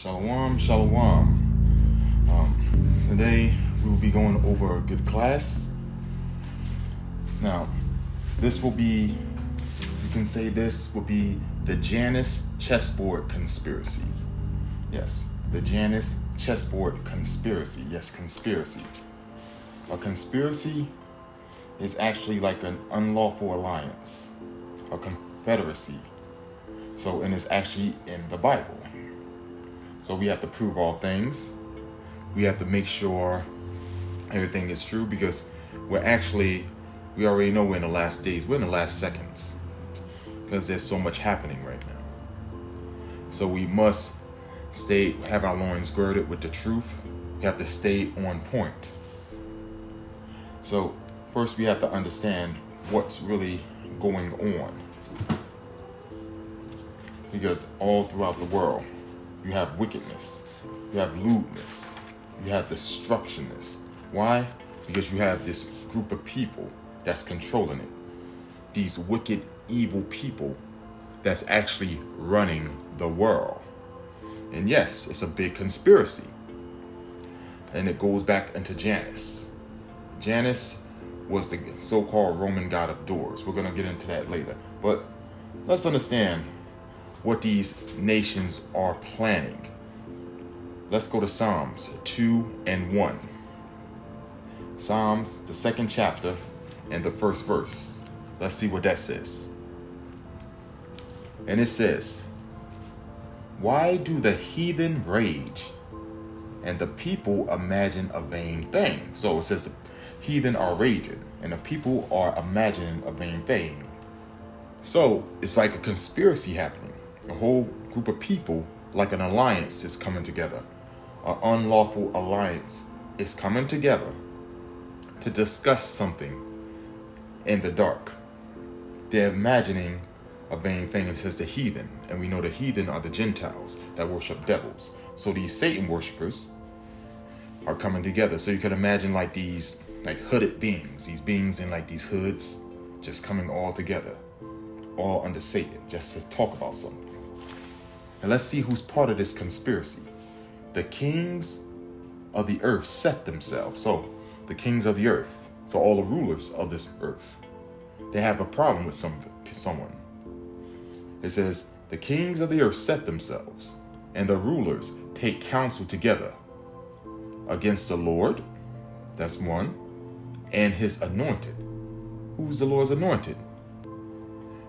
Shalom, shalom. Today we will be going over a good class. Now, this will be, you can say this will be the Janus Chessboard conspiracy. Yes, the Janus Chessboard conspiracy. Yes, conspiracy. A conspiracy is actually like an unlawful alliance, a confederacy. So, and it's actually in the Bible. So we have to prove all things. We have to make sure everything is true because we already know we're in the last days. We're in the last seconds because there's so much happening right now. So we must have our loins girded with the truth. We have to stay on point. So first we have to understand what's really going on. Because all throughout the world, you have wickedness, you have lewdness, you have destructionness. Why? Because you have this group of people that's controlling it. These wicked, evil people that's actually running the world. And yes, it's a big conspiracy. And it goes back into Janus. Janus was the so-called Roman god of doors. We're going to get into that later. But let's understand what these nations are planning. Let's go to Psalms 2 and 1. Psalms, the second chapter and the first verse. Let's see what that says. And it says, "Why do the heathen rage and the people imagine a vain thing?" So it says the heathen are raging and the people are imagining a vain thing. So it's like a conspiracy happening. A whole group of people, like an alliance, is coming together. An unlawful alliance is coming together to discuss something in the dark. They're imagining a vain thing. It says the heathen, and we know the heathen are the Gentiles that worship devils. So these Satan worshipers are coming together. So you can imagine like these hooded beings, these beings in like these hoods, just coming all together, all under Satan, just to talk about something. And let's see who's part of this conspiracy. The kings of the earth set themselves. So the kings of the earth, so all the rulers of this earth, they have a problem with someone. It says, the kings of the earth set themselves, and the rulers take counsel together against the Lord, that's one, and his anointed. Who's the Lord's anointed?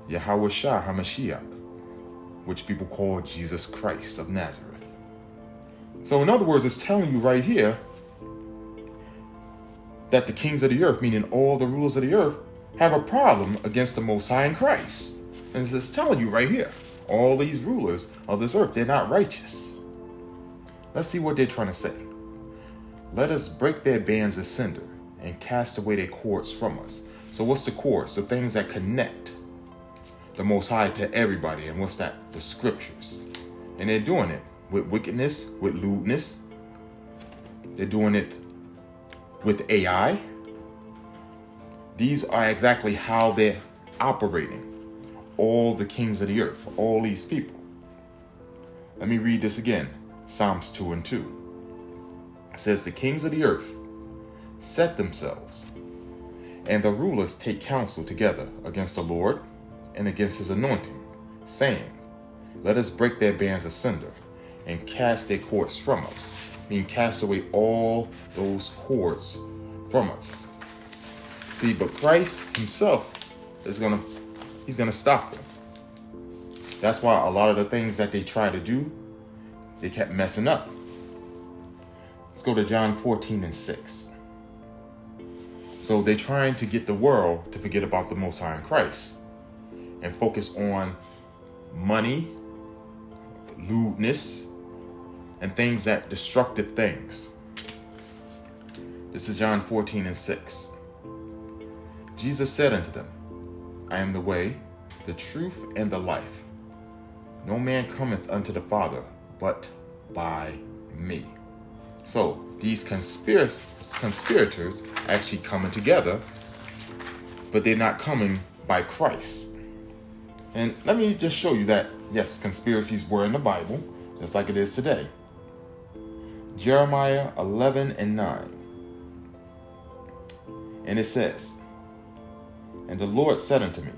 Yahawashy, Hamashiach, which people call Jesus Christ of Nazareth. So in other words, it's telling you right here that the kings of the earth, meaning all the rulers of the earth, have a problem against the Most High in Christ. And it's telling you right here, all these rulers of this earth, they're not righteous. Let's see what they're trying to say. "Let us break their bands asunder and cast away their cords from us." So what's the cords? The things that connect the Most High to everybody. And what's that? The scriptures. And they're doing it with wickedness, with lewdness. They're doing it with AI. These are exactly how they're operating. All the kings of the earth, all these people. Let me read this again. Psalms 2 and 2. It says, "The kings of the earth set themselves, and the rulers take counsel together against the Lord and against his anointing, saying, let us break their bands asunder and cast their cords from us." Meaning cast away all those cords from us. See, but Christ himself he's gonna stop them. That's why a lot of the things that they try to do, they kept messing up. Let's go to John 14 and 6. So they're trying to get the world to forget about the Most High in Christ and focus on money, lewdness, and destructive things. This is John 14 and 6. Jesus said unto them, "I am the way, the truth, and the life. No man cometh unto the Father but by me." So these conspirators actually coming together, but they're not coming by Christ. And let me just show you that, yes, conspiracies were in the Bible, just like it is today. Jeremiah 11:9. And it says, "And the Lord said unto me,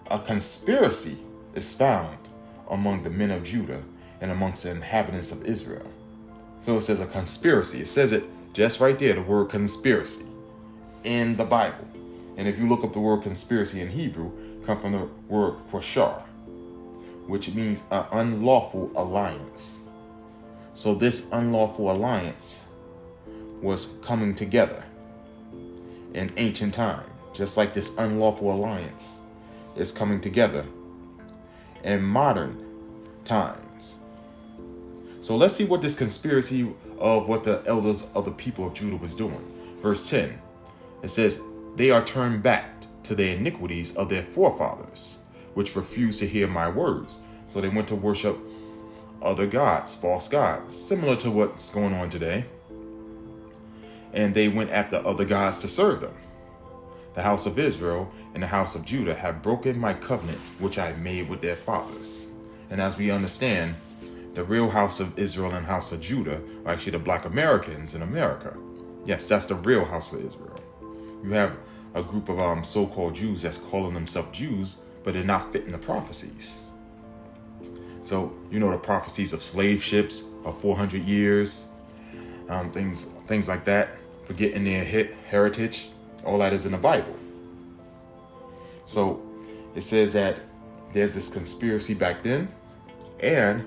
a conspiracy is found among the men of Judah and amongst the inhabitants of Israel." So it says a conspiracy. It says it just right there, the word conspiracy, in the Bible. And if you look up the word conspiracy in Hebrew, come from the word quashar, which means an unlawful alliance. So this unlawful alliance was coming together in ancient time, just like this unlawful alliance is coming together in modern times. So let's see what this conspiracy of what the elders of the people of Judah was doing. Verse 10, it says, "They are turned back to the iniquities of their forefathers, which refused to hear my words." So they went to worship other gods, false gods, similar to what's going on today. And they went after other gods to serve them. "The house of Israel and the house of Judah have broken my covenant, which I made with their fathers." And as we understand, the real house of Israel and house of Judah are actually the Black Americans in America. Yes, that's the real house of Israel. You have a group of so-called Jews that's calling themselves Jews, but they're not fitting the prophecies. So, you know, the prophecies of slave ships of 400 years, things like that, forgetting their heritage, all that is in the Bible. So it says that there's this conspiracy back then, and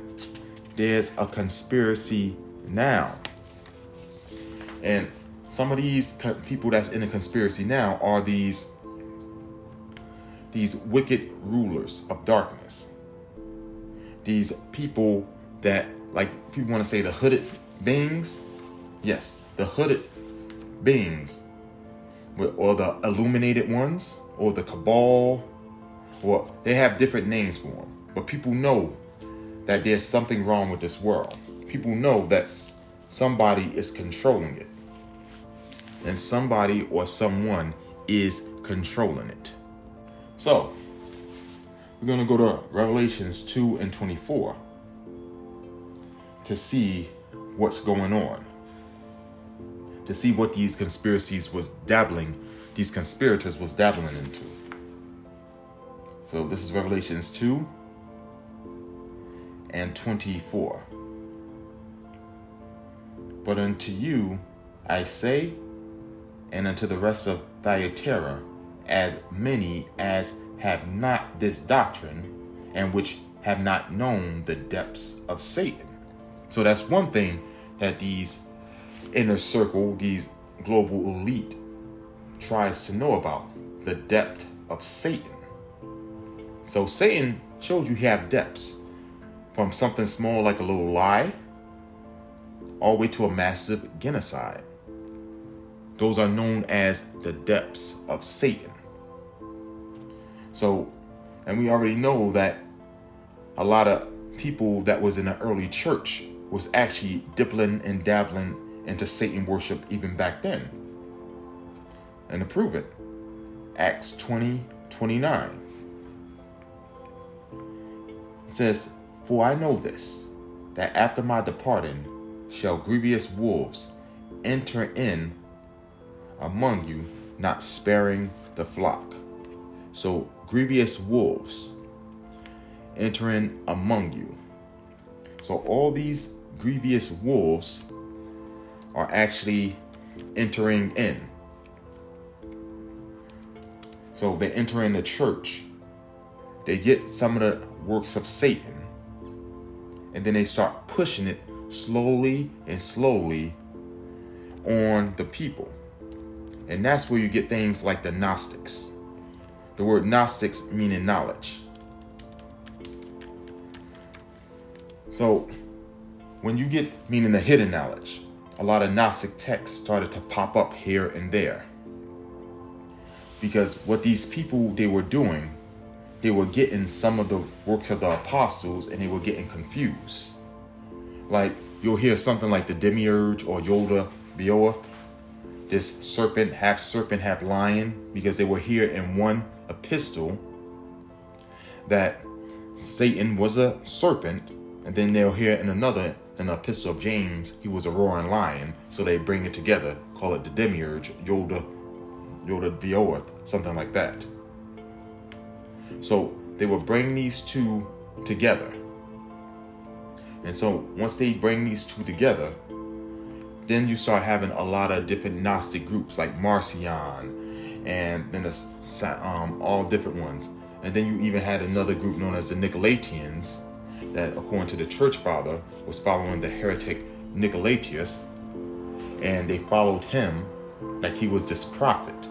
there's a conspiracy now. And some of these people that's in a conspiracy now are these wicked rulers of darkness. These people that, like, people want to say the hooded beings. Yes, the hooded beings, or the illuminated ones, or the cabal, or they have different names for them. But people know that there's something wrong with this world. People know that somebody is controlling it. And somebody or someone is controlling it. So, we're going to go to Revelations 2:24 to see what's going on. To see what these conspirators was dabbling into. So this is Revelations 2:24. "But unto you I say, and unto the rest of Thyatira, as many as have not this doctrine, and which have not known the depths of Satan." So that's one thing that these inner circle, these global elite, tries to know about, the depth of Satan. So Satan showed you have depths, from something small like a little lie, all the way to a massive genocide. Those are known as the depths of Satan. So, and we already know that a lot of people that was in the early church was actually dipping and dabbling into Satan worship even back then. And to prove it, Acts 20:29 says, "For I know this, that after my departing shall grievous wolves enter in among you, not sparing the flock." So grievous wolves entering among you. So all these grievous wolves are actually entering in. So they enter in the church. They get some of the works of Satan, and then they start pushing it slowly and slowly on the people. And that's where you get things like the Gnostics. The word Gnostics meaning knowledge. So when you get meaning the hidden knowledge, a lot of Gnostic texts started to pop up here and there. Because what these people, they were doing, they were getting some of the works of the apostles and they were getting confused. Like you'll hear something like the Demiurge or Yoda Beoth, this serpent, half lion, because they were here in one epistle that Satan was a serpent, and then they'll hear in another in the Epistle of James, he was a roaring lion. So they bring it together, call it the demiurge, Yoda the Oath, something like that. So they will bring these two together. And so once they bring these two together, then you start having a lot of different Gnostic groups like Marcion, and then all different ones. And then you even had another group known as the Nicolaitans that, according to the church father, was following the heretic Nicolaitans, and they followed him like he was this prophet.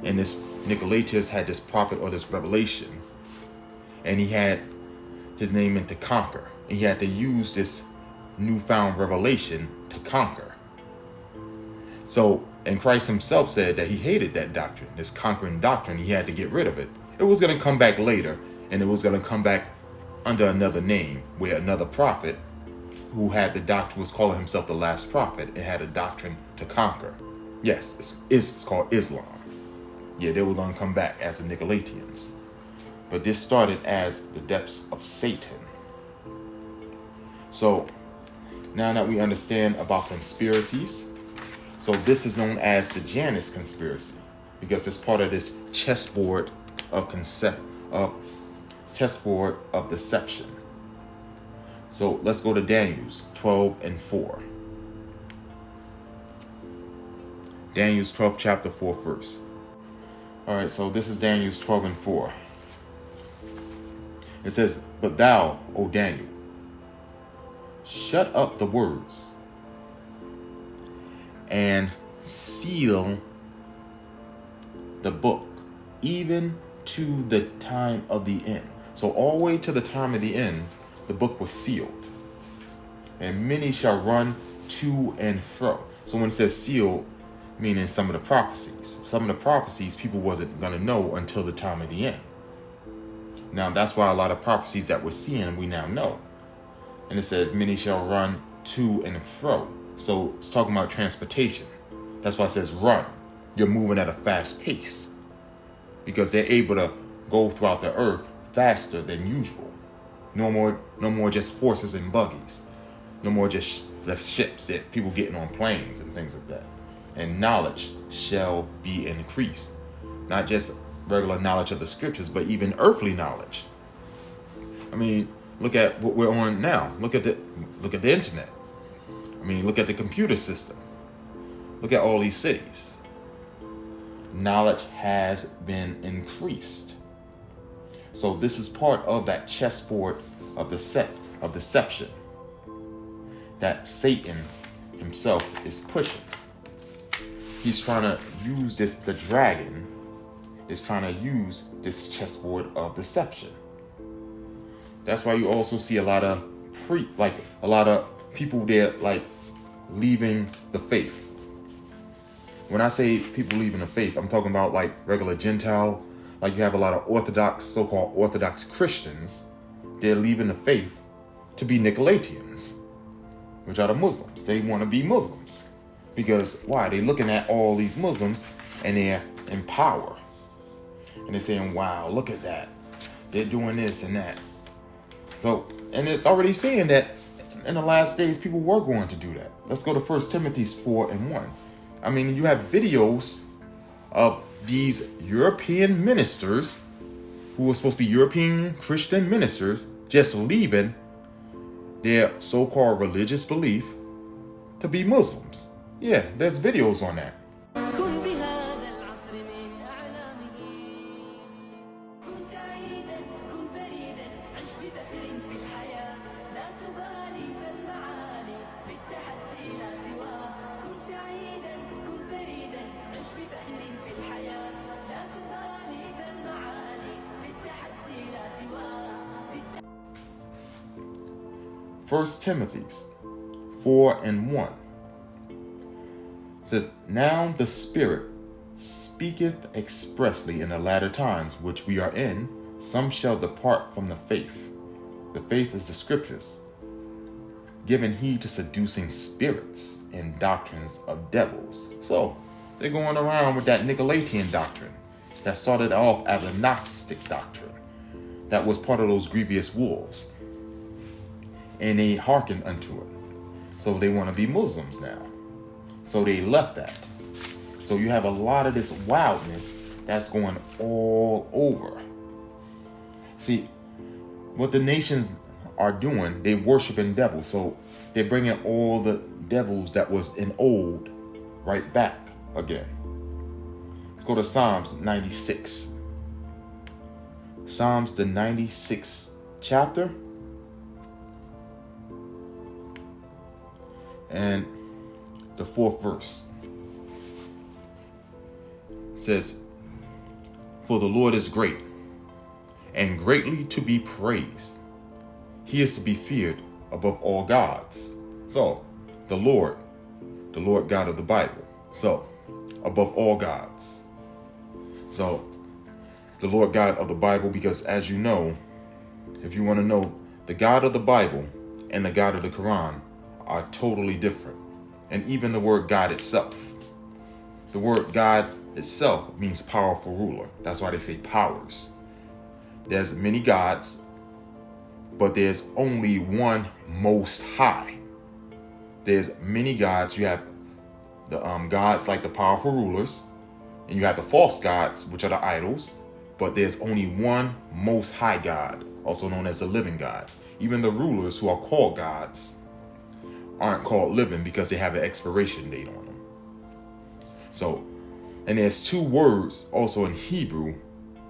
And this Nicolaitans had this prophet or this revelation, and he had his name meant to conquer. And he had to use this newfound revelation to conquer. So, and Christ himself said that he hated that doctrine, this conquering doctrine. He had to get rid of it. It was going to come back later, and it was going to come back under another name, where another prophet who had the doctrine was calling himself the last prophet and had a doctrine to conquer. Yes, it's called Islam. Yeah, they were going to come back as the Nicolaitans. But this started as the depths of Satan. So now that we understand about conspiracies, so this is known as the Janus conspiracy, because it's part of this chessboard of deception. So let's go to Daniel's 12 and 4. Daniel's 12th chapter 4th verse. All right, so this is Daniel's 12 and 4. It says, "But thou, O Daniel, shut up the words and seal the book, even to the time of the end." So all the way to the time of the end, the book was sealed. "And many shall run to and fro." So when it says sealed, meaning some of the prophecies people wasn't going to know until the time of the end. Now that's why a lot of prophecies that we're seeing, we now know. And it says, "Many shall run to and fro." So it's talking about transportation. That's why it says run. You're moving at a fast pace, because they're able to go throughout the earth faster than usual. No more just horses and buggies. No more just ships that people getting on planes and things like that. "And knowledge shall be increased." Not just regular knowledge of the scriptures, but even earthly knowledge. I mean, look at what we're on now. Look at the internet. I mean, look at the computer system. Look at all these cities. Knowledge has been increased. So this is part of that chessboard of deception that Satan himself is pushing. He's trying to use the dragon is trying to use this chessboard of deception. That's why you also see a lot of people there like leaving the faith. When I say people leaving the faith, I'm talking about like regular Gentile. Like you have a lot of so-called Orthodox Christians. They're leaving the faith to be Nicolaitans, which are the Muslims. They want to be Muslims. Because why? They're looking at all these Muslims and they're in power. And they're saying, wow, look at that. They're doing this and that. So, and it's already saying that in the last days, people were going to do that. Let's go to 1 Timothy 4 and 1. I mean, you have videos of these European ministers who were supposed to be European Christian ministers just leaving their so-called religious belief to be Muslims. Yeah, there's videos on that. First Timothy 4 and 1 says, "Now the Spirit speaketh expressly in the latter times which we are in, some shall depart from the faith." The faith is the scriptures. "Giving heed to seducing spirits and doctrines of devils." So they're going around with that Nicolaitan doctrine that started off as a Gnostic doctrine that was part of those grievous wolves. And they hearkened unto it. So they want to be Muslims now. So they left that. So you have a lot of this wildness that's going all over. See, what the nations are doing, they worshiping devils. So they're bringing all the devils that was in old right back again. Let's go to Psalms 96. Psalms, the 96th chapter. And the 4th verse says, "For the Lord is great and greatly to be praised. He is to be feared above all gods." So, the Lord God of the Bible. So, above all gods. So, the Lord God of the Bible, because as you know, if you want to know, the God of the Bible and the God of the Quran are totally different. And even the word God itself. The word God itself means powerful ruler. That's why they say powers. There's many gods, but there's only one most high. There's many gods. You have the gods like the powerful rulers, and you have the false gods, which are the idols, but there's only one most high God, also known as the living God. Even the rulers who are called gods aren't called living because they have an expiration date on them. So, and there's two words also in Hebrew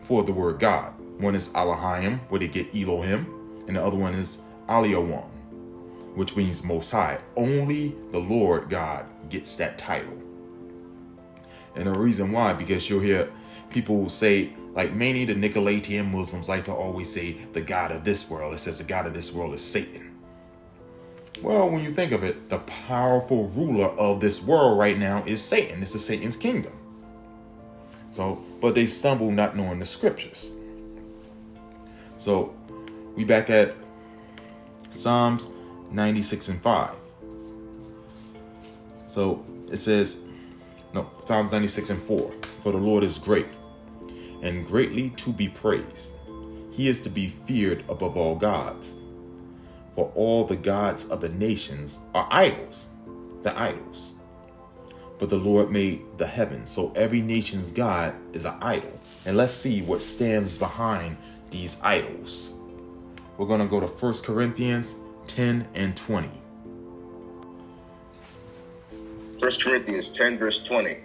for the word God. One is Elohim, where they get Elohim, and the other one is Aliyawam, which means most high. Only the Lord God gets that title. And the reason why, because you'll hear people say, like mainly the Nicolaitan Muslims like to always say the God of this world. It says the God of this world is Satan. Well, when you think of it, the powerful ruler of this world right now is Satan. This is Satan's kingdom. So, but they stumble not knowing the scriptures. So, we back at Psalms 96 and 5. So, it says, Psalms 96 and 4. "For the Lord is great and greatly to be praised. He is to be feared above all gods. For all the gods of the nations are idols," the idols. "But the Lord made the heavens." So every nation's God is an idol. And let's see what stands behind these idols. We're going to go to 1 Corinthians 10 and 20. 1 Corinthians 10 verse 20.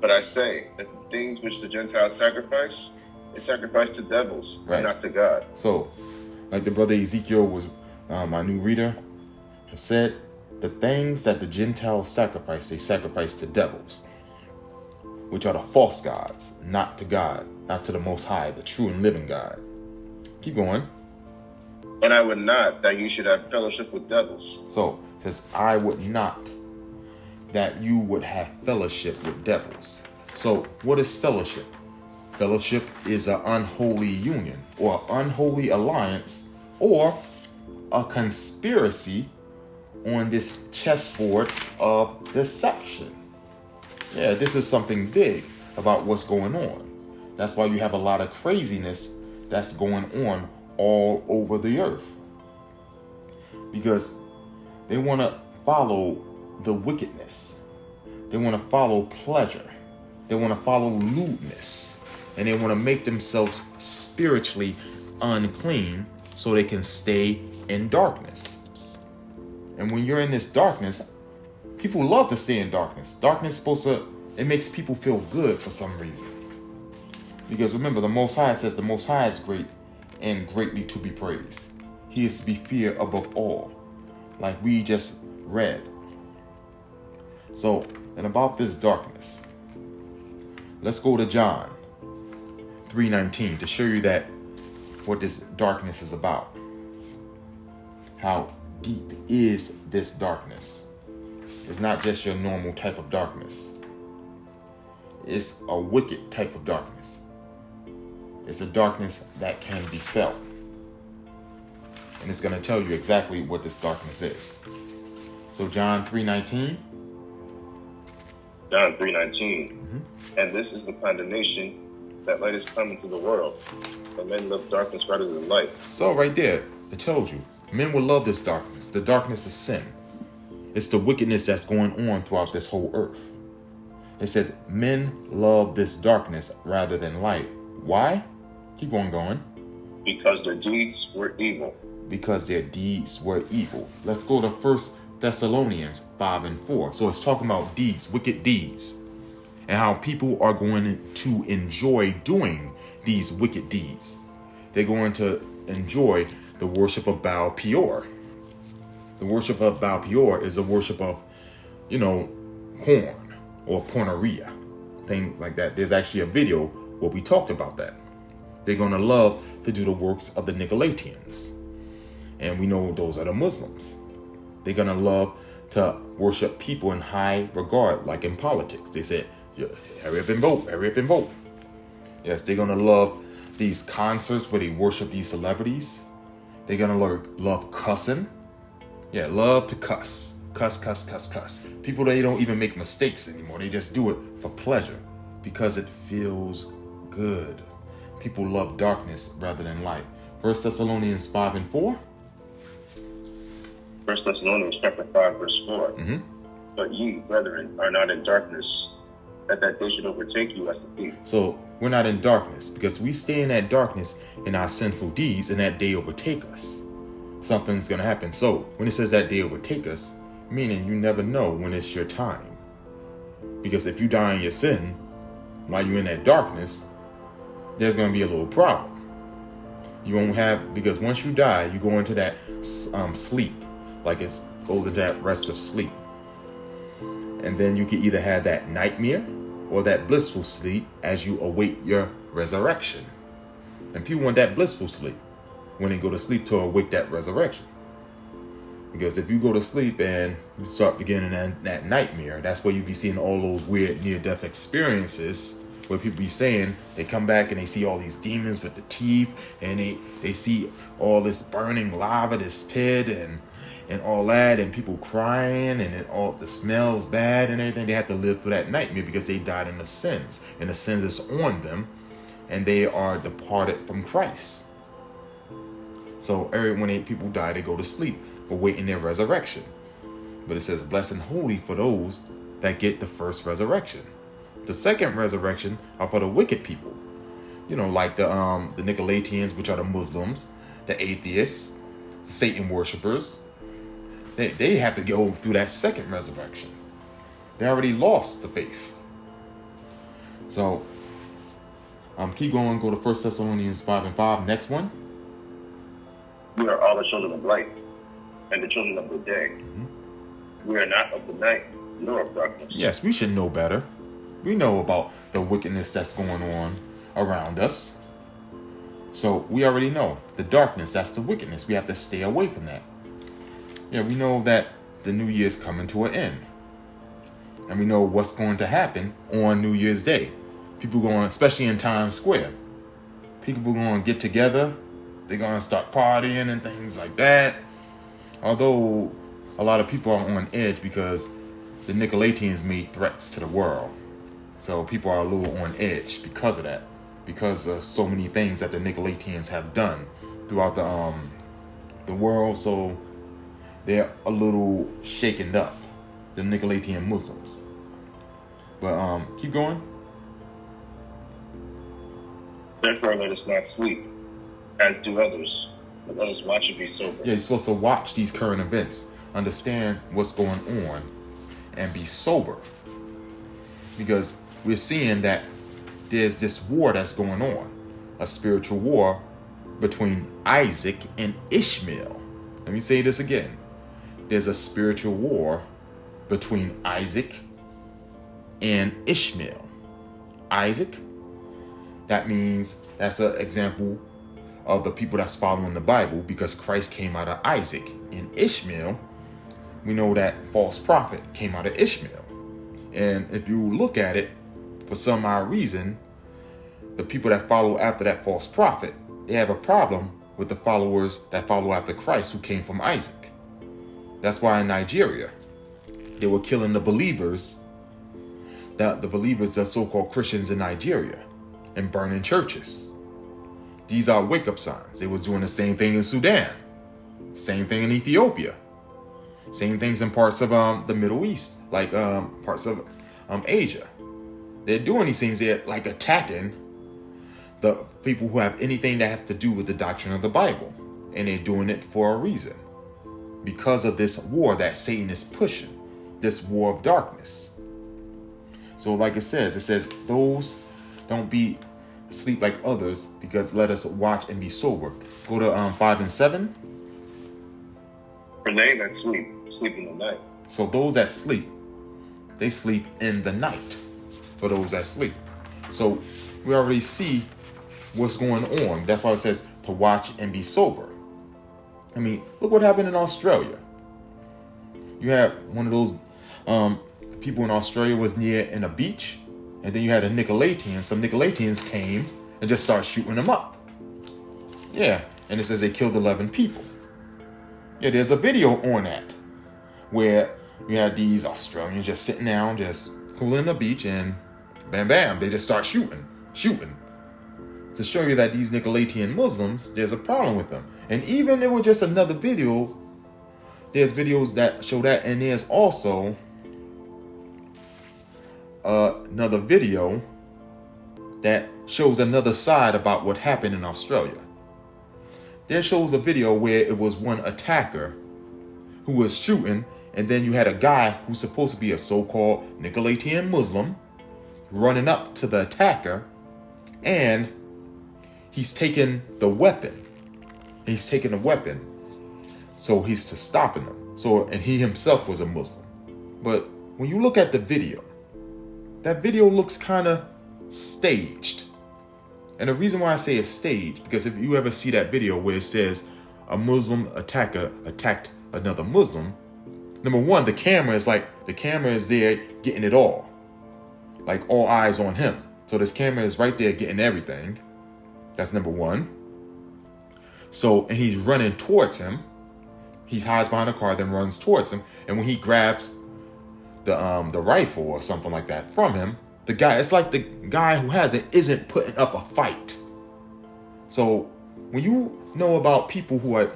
"But I say that the things which the Gentiles sacrifice, they sacrifice to devils, Right. and not to God." So, like the brother Ezekiel was, my new reader, have said, the things that the Gentiles sacrifice, they sacrifice to devils, which are the false gods, not to God, not to the Most High, the true and living God. Keep going. "And I would not that you should have fellowship with devils." So, it says, I would not that you would have fellowship with devils. So, what is fellowship? Fellowship is an unholy union, or unholy alliance, or a conspiracy on this chessboard of deception. Yeah, this is something big about what's going on. That's why you have a lot of craziness that's going on all over the earth. Because they want to follow the wickedness. They want to follow pleasure. They want to follow lewdness. And they want to make themselves spiritually unclean so they can stay in darkness. And when you're in this darkness, people love to stay in darkness. Darkness is supposed to, it makes people feel good for some reason. Because remember, the Most High says the Most High is great and greatly to be praised. He is to be feared above all, like we just read. So, and about this darkness, let's go to John 3:19 to show you that what this darkness is about. How deep is this darkness? It's not just your normal type of darkness. It's a wicked type of darkness. It's a darkness that can be felt. And it's going to tell you exactly what this darkness is. So John 3:19. John 3:19. "And this is the condemnation, that light is come into the world, that men love darkness rather than light." So right there, it tells you, men will love this darkness. The darkness is sin. It's the wickedness that's going on throughout this whole earth. It says, men love this darkness rather than light. Why? Keep on going. Because their deeds were evil. Because their deeds were evil. Let's go to 1 Thessalonians 5 and 4. So it's talking about deeds, wicked deeds, and how people are going to enjoy doing these wicked deeds. They're going to enjoy the worship of Baal Peor. The worship of Baal Peor is the worship of, corn or porneia, things like that. There's actually a video where we talked about that. They're going to love to do the works of the Nicolaitans. And we know those are the Muslims. They're going to love to worship people in high regard, like in politics. They said, hurry up and vote, hurry up and vote. Yes, they're going to love these concerts where they worship these celebrities. They're going to love cussing. Yeah, love to cuss. Cuss. People, they don't even make mistakes anymore. They just do it for pleasure because it feels good. People love darkness rather than light. 1 Thessalonians 5 and 4. 1 Thessalonians chapter 5, verse 4. But ye, brethren, are not in darkness, that day should overtake you as a thief. So we're not in darkness because we stay in that darkness in our sinful deeds, and that day overtake us. Something's going to happen. So when it says that day overtake us, meaning you never know when it's your time. Because if you die in your sin while you're in that darkness, there's going to be a little problem. You won't have, because once you die, you go into that sleep, like it goes into that rest of sleep. And then you can either have that nightmare or that blissful sleep as you await your resurrection. And people want that blissful sleep when they go to sleep to await that resurrection. Because if you go to sleep and you start beginning that nightmare, that's where you be seeing all those weird near-death experiences where people be saying they come back and they see all these demons with the teeth, and they see all this burning lava, this pit and all that, and people crying, and all the smells bad and everything. They have to live through that nightmare because they died in the sins, and the sins is on them, and they are departed from Christ. So when people die, they go to sleep, awaiting their resurrection. But it says, blessed and holy for those that get the first resurrection. The second resurrection are for the wicked people, like the Nicolaitans, which are the Muslims, the atheists, the Satan worshippers. They have to go through that second resurrection. They already lost the faith. So keep going. Go to 1 Thessalonians 5 and 5. Next one. We are all the children of light and the children of the day. We are not of the night nor of darkness. Yes, we should know better. We know about the wickedness that's going on around us. So we already know the darkness, that's the wickedness. We have to stay away from that. Yeah, we know that the New Year's coming to an end. And we know what's going to happen on New Year's Day. People going, especially in Times Square, people going to get together. They're going to start partying and things like that. Although a lot of people are on edge because the Nicolaitans made threats to the world. So people are a little on edge because of that. Because of so many things that the Nicolaitans have done throughout the world. So they're a little shaken up, the Nicolaitan Muslims. But keep going. Therefore let us not sleep, as do others, but let us watch and be sober. Yeah, you're supposed to watch these current events, understand what's going on, and be sober. Because we're seeing that there's this war that's going on, a spiritual war between Isaac and Ishmael. Let me say this again. There's a spiritual war between Isaac and Ishmael. Isaac, that means that's an example of the people that's following the Bible, because Christ came out of Isaac. And Ishmael, we know that false prophet came out of Ishmael. And if you look at it, for some odd reason, the people that follow after that false prophet, they have a problem with the followers that follow after Christ, who came from Isaac. That's why in Nigeria, they were killing the believers, the so-called Christians in Nigeria, and burning churches. These are wake-up signs. They was doing the same thing in Sudan, same thing in Ethiopia. Same things in parts of the Middle East, like parts of Asia. They're doing these things. They're like attacking the people who have anything that have to do with the doctrine of the Bible. And they're doing it for a reason. Because of this war that Satan is pushing. This war of darkness. So like it says, those don't be asleep like others, because let us watch and be sober. Go to 5 and 7. For they that sleep in the night. So those that sleep, they sleep in the night. For those that sleep. So we already see what's going on. That's why it says to watch and be sober. I mean, look what happened in Australia. You had one of those people in Australia was near in a beach, and then you had a Nicolaitans. Some Nicolaitans came and just started shooting them up. Yeah, and it says they killed 11 people. Yeah, there's a video on that where you had these Australians just sitting down, just cooling the beach, and bam, bam, they just start shooting. To show you that these Nicolaitan Muslims, there's a problem with them. And even it was just another video. There's videos that show that, and there's also another video that shows another side about what happened in Australia. There shows a video where it was one attacker who was shooting, and then you had a guy who's supposed to be a so-called Nicolaitan Muslim running up to the attacker, and he's taking the weapon. So he's to stopping them. So, and he himself was a Muslim. But when you look at the video, that video looks kind of staged. And the reason why I say it's staged, because if you ever see that video where it says a Muslim attacker attacked another Muslim, number one, the camera is there getting it all. Like all eyes on him. So this camera is right there getting everything. That's number one. So, and he's running towards him. He hides behind a car, then runs towards him. And when he grabs the rifle or something like that from him, it's like the guy who has it isn't putting up a fight. So when you know about people who are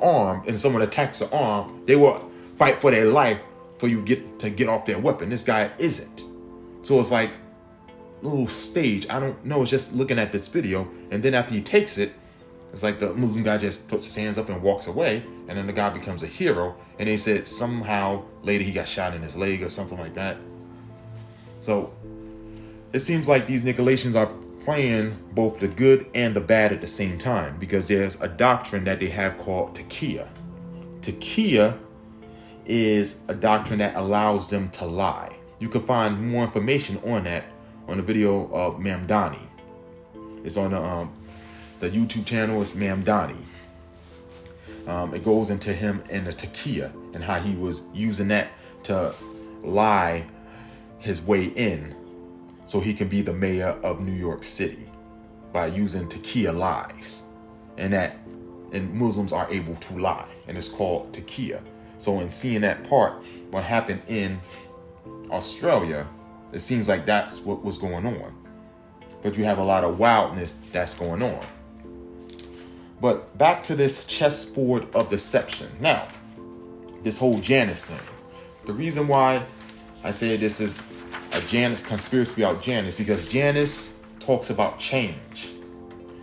armed and someone attacks their arm, they will fight for their life for you to get off their weapon. This guy isn't. So it's like a little stage. I don't know. It's just looking at this video. And then after he takes it, it's like the Muslim guy just puts his hands up and walks away. And then the guy becomes a hero. And they said somehow later he got shot in his leg or something like that. So it seems like these Nicolaitans are playing both the good and the bad at the same time, because there's a doctrine that they have called Taqiya. Taqiya is a doctrine that allows them to lie. You can find more information on that on the video of Mamdani. It's on the YouTube channel. It's Mamdani. It goes into him and the Taqiya and how he was using that to lie his way in so he can be the mayor of New York City by using Taqiya lies. And Muslims are able to lie, and it's called Taqiya. So in seeing that part, what happened in Australia, it seems like that's what was going on. But you have a lot of wildness that's going on. But back to this chessboard of deception. Now, this whole Janus thing. The reason why I say this is a Janus conspiracy about Janus, because Janus talks about change.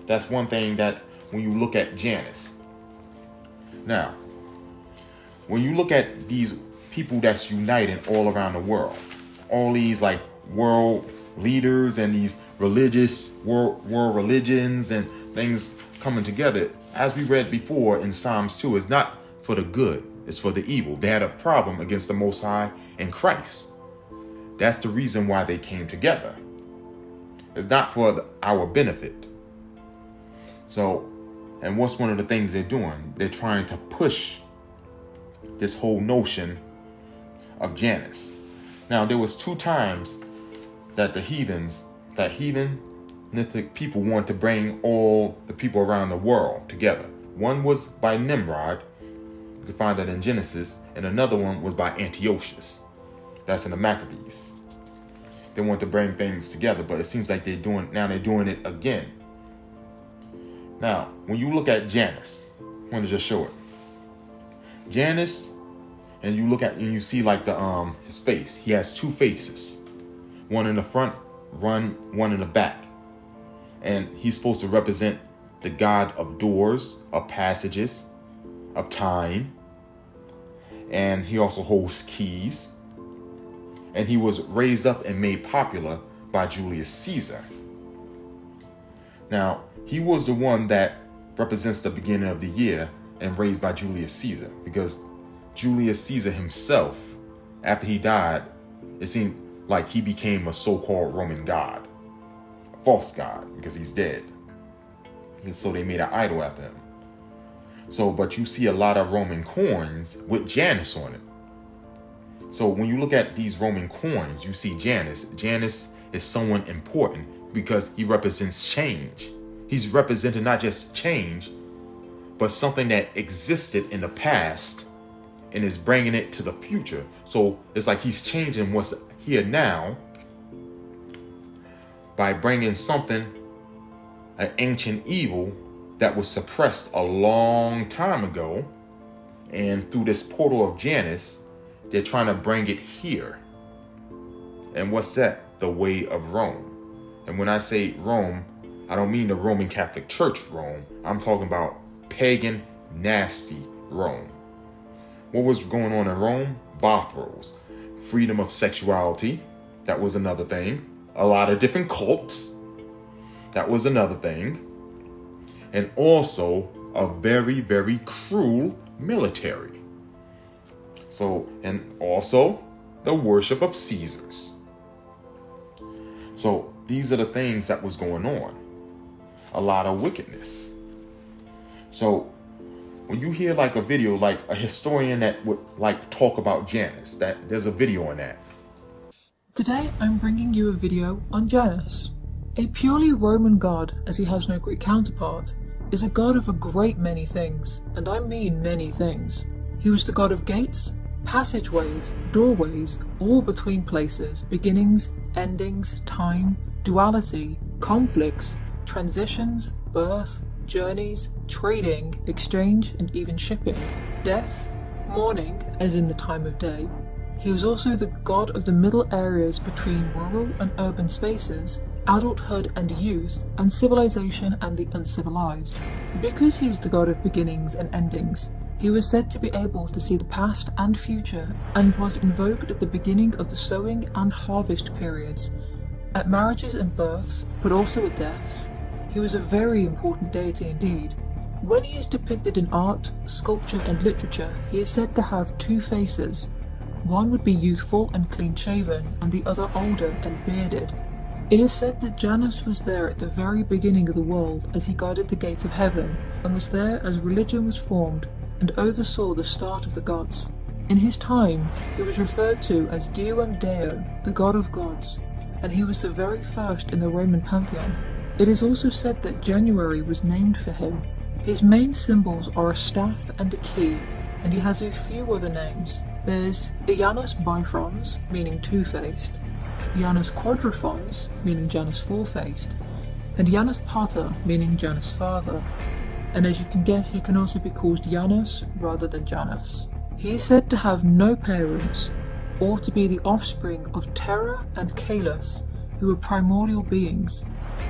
That's one thing that when you look at Janus. Now, when you look at these people that's uniting all around the world, all these like world leaders and these religious world religions and things coming together, as we read before in Psalms 2, is not for the good, it's for the evil. They had a problem against the Most High and Christ. That's the reason why they came together. It's not for our benefit. So, and what's one of the things they're doing? They're trying to push this whole notion of Janus. Now, there was 2 times that heathenistic people want to bring all the people around the world together. One was by Nimrod. You can find that in Genesis. And another one was by Antiochus. That's in the Maccabees. They want to bring things together, but it seems like they're doing it again. Now, when you look at Janus, I want to just show it. Janus And you look at and you see like the his face. He has two faces, one in the front, one in the back, and he's supposed to represent the god of doors, of passages, of time, and he also holds keys. And he was raised up and made popular by Julius Caesar. Now, he was the one that represents the beginning of the year and raised by Julius Caesar, because Julius Caesar himself, after he died, it seemed like he became a so-called Roman god, a false god, because he's dead. And so they made an idol after him. So, but you see a lot of Roman coins with Janus on it. So when you look at these Roman coins, you see Janus. Janus is someone important because he represents change. He's representing not just change, but something that existed in the past and is bringing it to the future. So it's like he's changing what's here now by bringing something, an ancient evil that was suppressed a long time ago. And through this portal of Janus, they're trying to bring it here. And what's that? The way of Rome. And when I say Rome, I don't mean the Roman Catholic Church Rome. I'm talking about pagan, nasty Rome. What was going on in Rome? Bathros, freedom of sexuality. That was another thing. A lot of different cults. That was another thing. And also a very, very cruel military. So, and also the worship of Caesars. So these are the things that was going on. A lot of wickedness. So when you hear like a video, like a historian that would like talk about Janus, that there's a video on that. Today I'm bringing you a video on Janus. A purely Roman god, as he has no Greek counterpart, is a god of a great many things, and I mean many things. He was the god of gates, passageways, doorways, all between places, beginnings, endings, time, duality, conflicts, transitions, birth, journeys, trading, exchange, and even shipping, death, mourning, as in the time of day. He was also the god of the middle areas between rural and urban spaces, adulthood and youth, and civilization and the uncivilized. Because he is the god of beginnings and endings, he was said to be able to see the past and future, and was invoked at the beginning of the sowing and harvest periods, at marriages and births, but also at deaths. He was a very important deity indeed. When he is depicted in art, sculpture, and literature, he is said to have two faces. One would be youthful and clean-shaven, and the other older and bearded. It is said that Janus was there at the very beginning of the world as he guarded the gates of heaven, and was there as religion was formed, and oversaw the start of the gods. In his time, he was referred to as Deum Deo, the god of gods, and he was the very first in the Roman pantheon. It is also said that January was named for him. His main symbols are a staff and a key, and he has a few other names. There's Janus Bifrons, meaning two-faced, Janus Quadriphons, meaning Janus four-faced, and Janus Pater, meaning Janus father. And as you can guess, he can also be called Janus rather than Janus. He is said to have no parents, or to be the offspring of Terra and Caelus, who were primordial beings,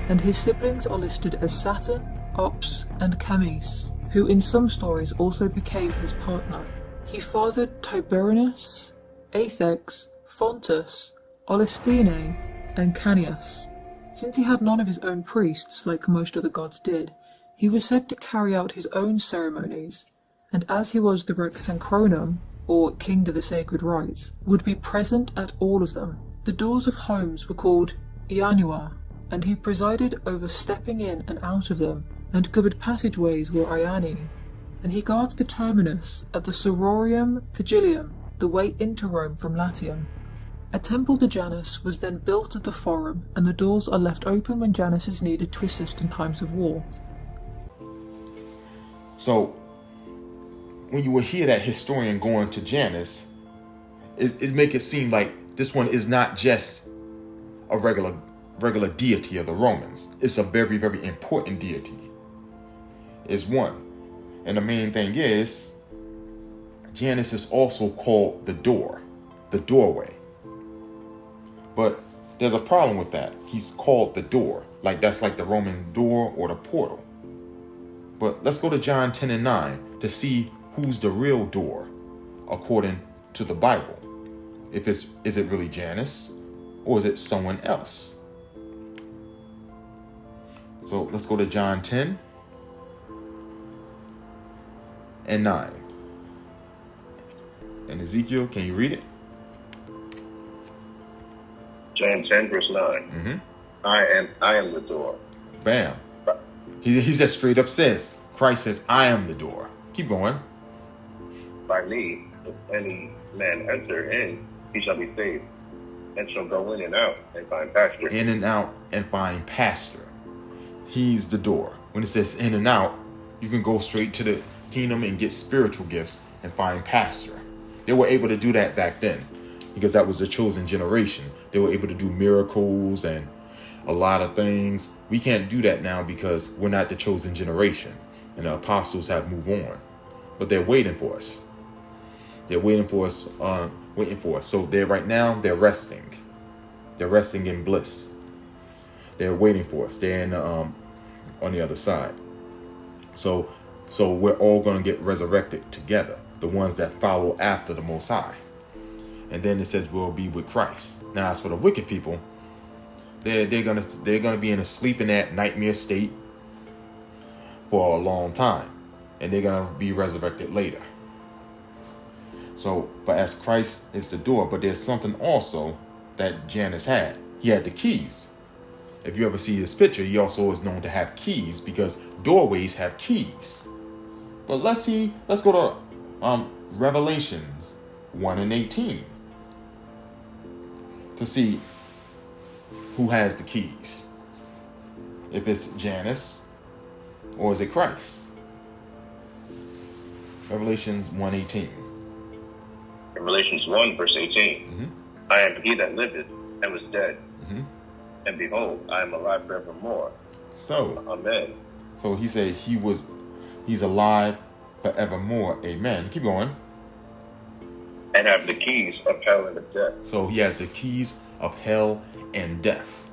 and his siblings are listed as Saturn, Ops, and Camis, who in some stories also became his partner. He fathered Tiberinus, Athex, Fontus, Olistine, and Canius. Since he had none of his own priests like most other gods did, he was said to carry out his own ceremonies, and as he was the Rex Synchronum, or King of the Sacred Rites, would be present at all of them. The doors of homes were called Ianua, and he presided over stepping in and out of them, and covered passageways were Iani, and he guards the terminus at the Sororium Tigilium, the way into Rome from Latium. A temple to Janus was then built at the Forum, and the doors are left open when Janus is needed to assist in times of war. So, when you will hear that historian going to Janus, it make it seem like this one is not just a regular deity of the Romans. It's a very, very important deity. It's one. And the main thing is, Janus is also called the door, the doorway. But there's a problem with that. He's called the door. Like that's like the Roman door or the portal. But let's go to John 10 and 9 to see who's the real door according to the Bible. Is it really Janus or is it someone else? So let's go to John 10 and 9. And Ezekiel, can you read it? John 10, verse 9. I am the door. Bam. He just straight up says, Christ says, I am the door. Keep going. By me, if any man enter in, he shall be saved, and shall go in and out and find pasture. In and out and find pasture. He's the door. When it says in and out, you can go straight to the kingdom and get spiritual gifts and find pasture. They were able to do that back then because that was the chosen generation. They were able to do miracles and a lot of things. We can't do that now because we're not the chosen generation and the apostles have moved on. But they're waiting for us. They're waiting for us, So they're right now, they're resting. They're resting in bliss. They're waiting for us. They're in on the other side. So we're all going to get resurrected together. The ones that follow after the Most High. And then it says we'll be with Christ. Now, as for the wicked people, they're gonna be in a sleep in that nightmare state for a long time, and they're gonna be resurrected later. So, but as Christ is the door, but there's something also that Janus had. He had the keys. If you ever see this picture, he also is known to have keys because doorways have keys. But let's go to Revelations 1 and 18 to see who has the keys. If it's Janus or is it Christ? Revelations 1:18. Revelations 1, verse 18. I am he that liveth and was dead. And behold, I am alive forevermore. So, amen. So he said he's alive forevermore. Amen. Keep going. And have the keys of hell and of death. So he has the keys of hell and death.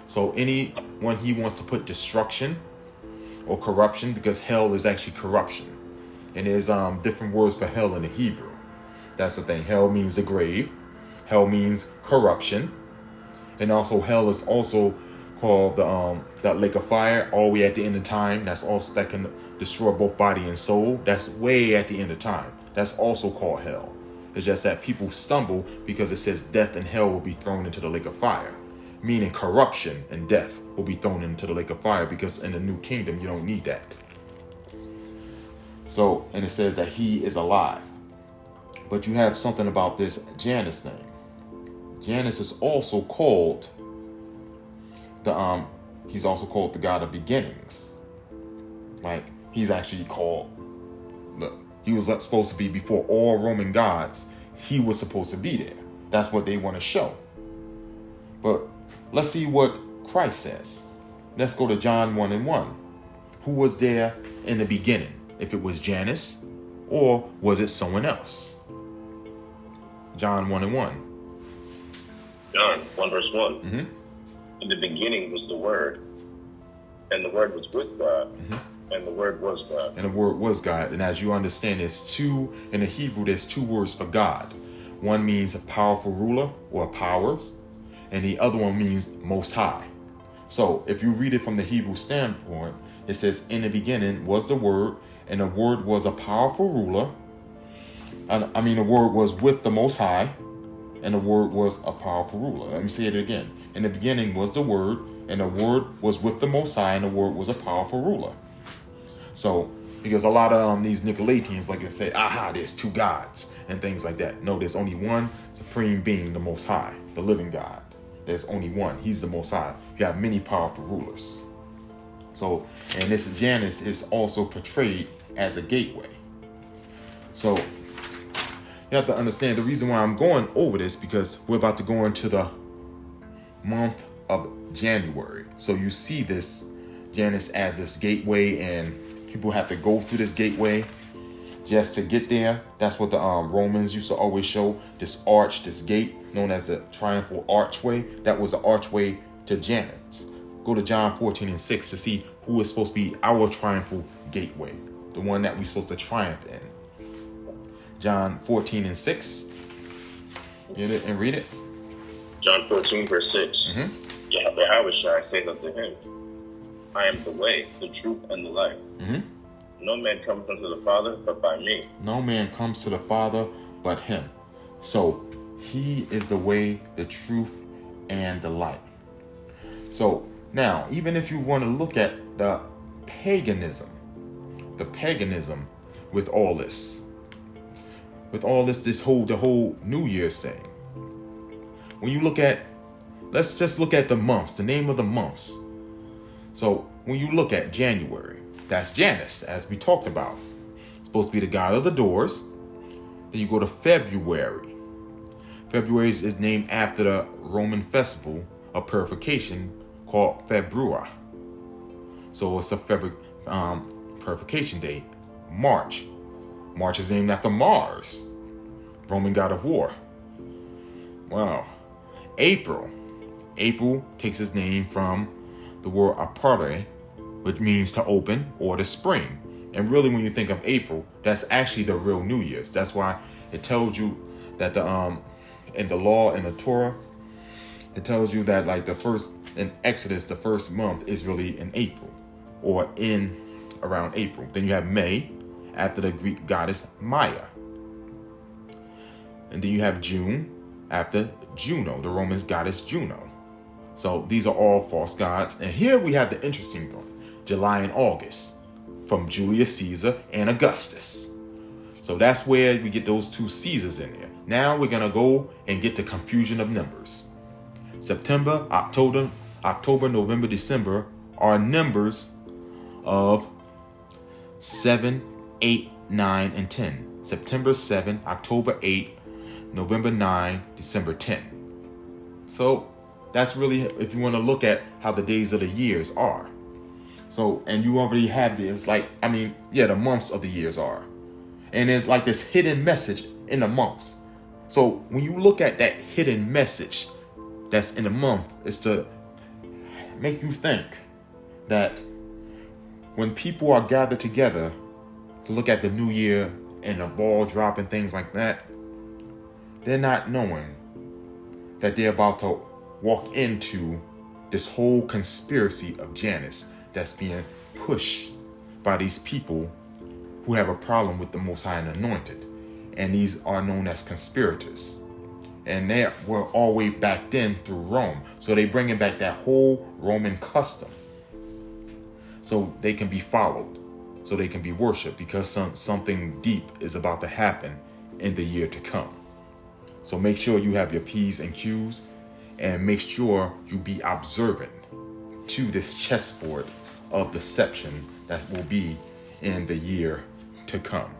So anyone he wants to put destruction or corruption, because hell is actually corruption. And there's different words for hell in the Hebrew. That's the thing. Hell means the grave. Hell means corruption. And also hell is also called that lake of fire all the way at the end of time. That can destroy both body and soul. That's way at the end of time. That's also called hell. It's just that people stumble because it says death and hell will be thrown into the lake of fire. Meaning corruption and death will be thrown into the lake of fire because in the new kingdom, you don't need that. So, and it says that he is alive. But you have something about this Janus name. Janus is also called he's also called the God of beginnings. Like he's actually called he was supposed to be before all Roman gods. He was supposed to be there. That's what they want to show. But let's see what Christ says. Let's go to John 1 and 1. Who was there in the beginning? If it was Janus or was it someone else? John 1 and 1. John 1 verse 1. In the beginning was the Word, and the Word was with God, and the Word was God. And the Word was God. And as you understand, in the Hebrew, there's two words for God. One means a powerful ruler or powers, and the other one means most high. So if you read it from the Hebrew standpoint, it says, in the beginning was the Word, and the Word was a powerful ruler. The Word was with the Most High, and the Word was a powerful ruler. Let me say it again. In the beginning was the Word, and the Word was with the Most High, and the Word was a powerful ruler. So, because a lot of these Nicolaitans like to say, there's two gods and things like that. No, there's only one supreme being, the Most High, the living God. There's only one. He's the Most High. You have many powerful rulers. So, and this Janus is also portrayed as a gateway. So, you have to understand the reason why I'm going over this because we're about to go into the month of January. So you see this Janus as this gateway and people have to go through this gateway just to get there. That's what the Romans used to always show, this arch, this gate known as the triumphal archway. That was the archway to Janus. Go to John 14:6 to see who is supposed to be our triumphal gateway, the one that we're supposed to triumph in. John 14:6. Get it and read it. John 14, verse 6. Yahawashy saith unto him, I am the way, the truth, and the life. No man comes unto the Father but by me. No man comes to the Father but him. So he is the way, the truth, and the light. So now, even if you want to look at the paganism with all this, the whole New Year's thing. When you look at, let's just look at the months, the name of the months. So when you look at January, that's Janus, as we talked about. It's supposed to be the god of the doors. Then you go to February. February is named after the Roman festival of purification called February. So it's a purification day. March is named after Mars, Roman god of war. Wow. April takes its name from the word apare, which means to open or to spring. And really, when you think of April, that's actually the real New Year's. That's why it tells you that in the law, in the Torah, it tells you that like in Exodus, the first month is really in April or in around April. Then you have May, after the Greek goddess Maya. And then you have June, after Juno, the Roman goddess Juno. So these are all false gods. And here we have the interesting one, July and August, from Julius Caesar and Augustus. So that's where we get those two Caesars in there. Now we're going to go and get the confusion of numbers. September, October, November, December are numbers of 7, 8, 9, and 10. September 7, October 8, November 9, December 10. So that's really, if you want to look at how the days of the years are. So, and you already have this, the months of the years are. And there's like this hidden message in the months. So when you look at that hidden message that's in the month, it's to make you think that when people are gathered together to look at the new year and the ball drop and things like that, they're not knowing that they're about to walk into this whole conspiracy of Janus that's being pushed by these people who have a problem with the Most High and Anointed. And these are known as conspirators. And they were all way back then through Rome. So they bringing back that whole Roman custom so they can be followed, so they can be worshipped, because something deep is about to happen in the year to come. So make sure you have your P's and Q's, and make sure you be observant to this chessboard of deception that will be in the year to come.